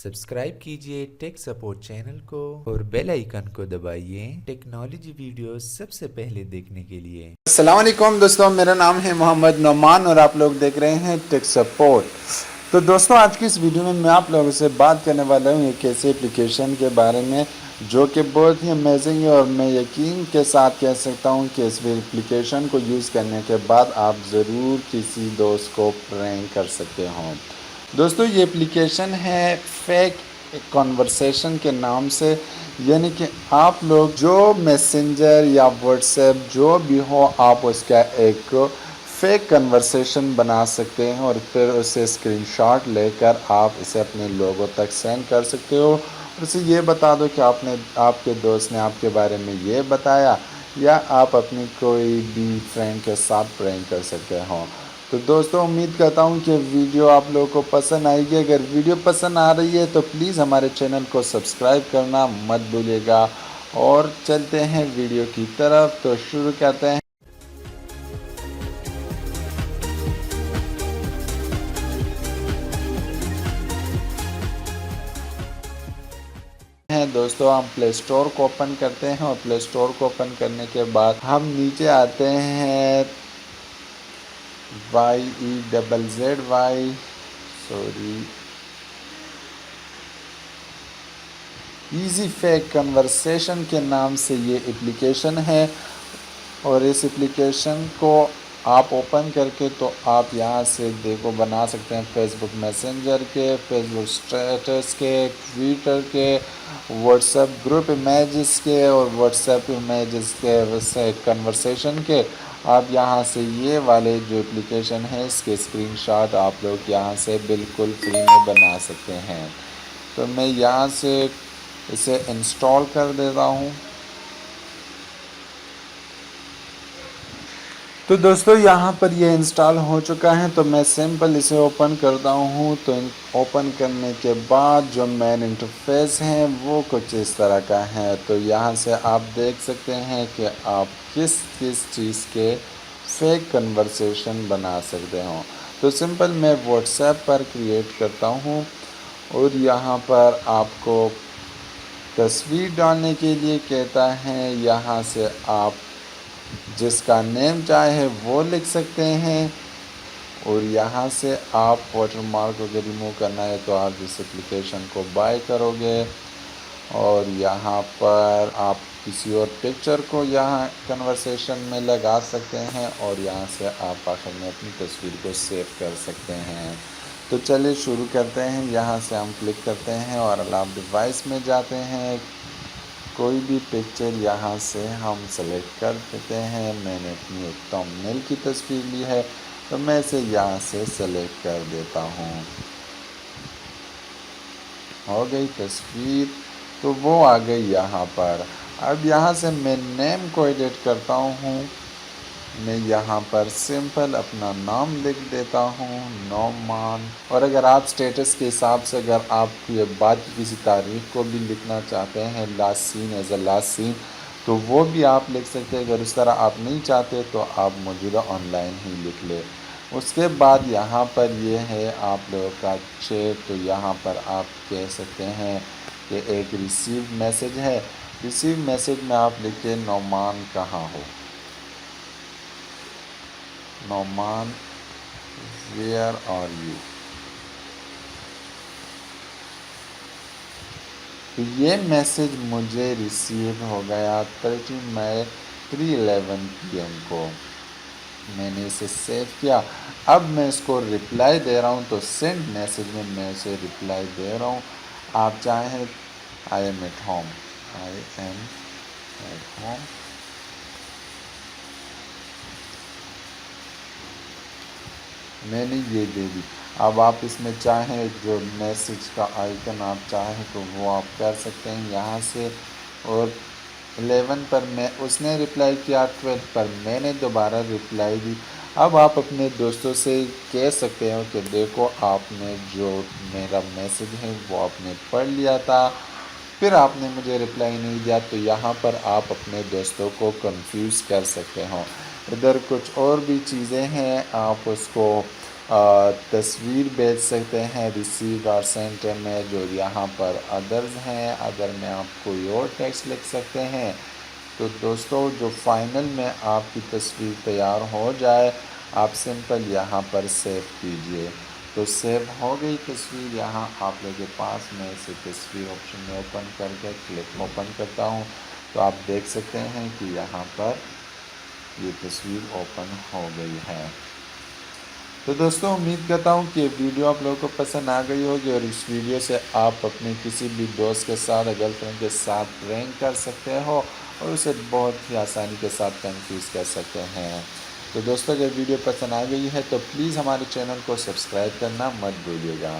Subscribe कीजिए tech support channel को और बेल आइकन को दबाइए टेक्नोलॉजी वीडियो सबसे पहले देखने के लिए। अस्सलाम वालेकुम दोस्तों, मेरा नाम है मोहम्मद नौमान और आप लोग देख रहे हैं टेक सपोर्ट। तो दोस्तों, आज की इस वीडियो में मैं आप लोगों से बात करने वाला हूँ एक ऐसे एप्लीकेशन के बारे में जो कि बहुत ही अमेजिंग है और मैं यकीन के साथ कह सकता हूँ कि इस एप्लीकेशन को यूज़ करने के बाद आप ज़रूर किसी दोस्त को प्रैंक कर सकते हो। दोस्तों, ये एप्लीकेशन है फेक कॉन्वर्सेशन के नाम से, यानी कि आप लोग जो मैसेंजर या व्हाट्सएप जो भी हो आप उसका एक फेक कन्वर्सेशन बना सकते हैं और फिर उसे स्क्रीनशॉट लेकर आप इसे अपने लोगों तक सेंड कर सकते हो और उसे ये बता दो कि आपके दोस्त ने आपके बारे में ये बताया, या आप अपनी कोई भी फ्रेंड के साथ प्रैंक कर सकते हो। तो दोस्तों, उम्मीद करता हूँ कि वीडियो आप लोगों को पसंद आएगी। अगर वीडियो पसंद आ रही है तो प्लीज़ हमारे चैनल को सब्सक्राइब करना मत भूलिएगा। और चलते हैं वीडियो की तरफ, तो शुरू करते हैं। दोस्तों, हम प्ले स्टोर को ओपन करते हैं और प्ले स्टोर को ओपन करने के बाद हम नीचे आते हैं इजी फेक कन्वर्सेशन के नाम से ये एप्लीकेशन है। और इस एप्लीकेशन को आप ओपन करके तो आप यहाँ से देखो बना सकते हैं फेसबुक मैसेंजर के, फेसबुक स्टेटस के, ट्विटर के, व्हाट्सएप ग्रुप इमेजेस के और व्हाट्सएप इमेजेस के वैसे कन्वर्सेशन के। आप यहाँ से ये वाले जो एप्लीकेशन है इसके स्क्रीनशॉट आप लोग यहाँ से बिल्कुल फ्री में बना सकते हैं। तो मैं यहाँ से इसे इंस्टॉल कर देता हूँ। तो दोस्तों, यहाँ पर ये इंस्टॉल हो चुका है, तो मैं सिंपल इसे ओपन करता हूँ। तो ओपन करने के बाद जो मेन इंटरफेस है वो कुछ इस तरह का है। तो यहाँ से आप देख सकते हैं कि आप किस किस चीज़ के फेक कन्वर्सेशन बना सकते हो। तो सिंपल मैं व्हाट्सएप पर क्रिएट करता हूँ और यहाँ पर आपको तस्वीर डालने के लिए कहता है। यहाँ से आप जिसका नेम चाहे वो लिख सकते हैं और यहाँ से आप वाटरमार्क अगर रिमूव करना है तो आप इस एप्लीकेशन को बाय करोगे और यहाँ पर आप किसी और पिक्चर को यहाँ कन्वर्सेशन में लगा सकते हैं और यहाँ से आप आखिर में अपनी तस्वीर को सेव कर सकते हैं। तो चलिए शुरू करते हैं। यहाँ से हम क्लिक करते हैं और अलाउ डिवाइस में जाते हैं। कोई भी पिक्चर यहाँ से हम सेलेक्ट कर देते हैं। मैंने अपनी एक थंबनेल की तस्वीर ली है तो मैं इसे यहाँ से सेलेक्ट कर देता हूँ। हो गई तस्वीर, तो वो आ गई यहाँ पर। अब यहाँ से मैं नेम को एडिट करता हूँ। मैं यहाँ पर सिंपल अपना नाम लिख देता हूँ, नौमान। और अगर आप स्टेटस के हिसाब से अगर आप ये बात की किसी तारीख को भी लिखना चाहते हैं, last seen as a last seen, तो वो भी आप लिख सकते हैं। अगर उस तरह आप नहीं चाहते तो आप मौजूदा ऑनलाइन ही लिख ले। उसके बाद यहाँ पर ये है आप लोगों का चेक। तो यहाँ पर आप कह सकते हैं कि एक रिसीव मैसेज है। रिसीव मैसेज में आप लिखिए नौमान कहाँ हो, नौमान वेयर आर यू। तो ये मैसेज मुझे रिसीव हो गया 30 मई 3:11 PM को। मैंने इसे सेव किया। अब मैं इसको रिप्लाई दे रहा हूँ, तो सेंड मैसेज में मैं इसे रिप्लाई दे रहा हूँ। आप चाहें I am at home, I am at home. मैंने ये दे दी। अब आप इसमें चाहें जो मैसेज का आइकन आप चाहें तो वो आप कर सकते हैं यहाँ से। और 11 पर मैं उसने रिप्लाई किया, 12 पर मैंने दोबारा रिप्लाई दी। अब आप अपने दोस्तों से कह सकते हो कि देखो आपने जो मेरा मैसेज है वो आपने पढ़ लिया था, फिर आपने मुझे रिप्लाई नहीं दिया। तो यहाँ पर आप अपने दोस्तों को कंफ्यूज कर सकते हो। इधर कुछ और भी चीज़ें हैं, आप उसको تصویر بھیج سکتے ہیں ریسیوڈ اور سینٹ میں، جو یہاں پر ادرز ہیں۔ اگر میں آپ کوئی اور ٹیکسٹ لکھ سکتے ہیں تو دوستو جو فائنل میں آپ کی تصویر تیار ہو جائے، آپ سمپل یہاں پر سیو کیجئے تو سیو ہو گئی تصویر۔ یہاں آپ لوگوں کے پاس میں اسے تصویر آپشن میں اوپن کر کے کلک اوپن کرتا ہوں تو آپ دیکھ سکتے ہیں کہ یہاں پر یہ تصویر اوپن ہو گئی ہے۔ تو دوستو امید کرتا ہوں کہ یہ ویڈیو آپ لوگوں کو پسند آ گئی ہوگی، اور اس ویڈیو سے آپ اپنے کسی بھی دوست کے ساتھ، گرل فرینڈ کے ساتھ پرینک کر سکتے ہو اور اسے بہت ہی آسانی کے ساتھ کنفیوز کر سکتے ہیں۔ تو دوستو اگر ویڈیو پسند آ گئی ہے تو پلیز ہمارے چینل کو سبسکرائب کرنا مت بھولیے گا۔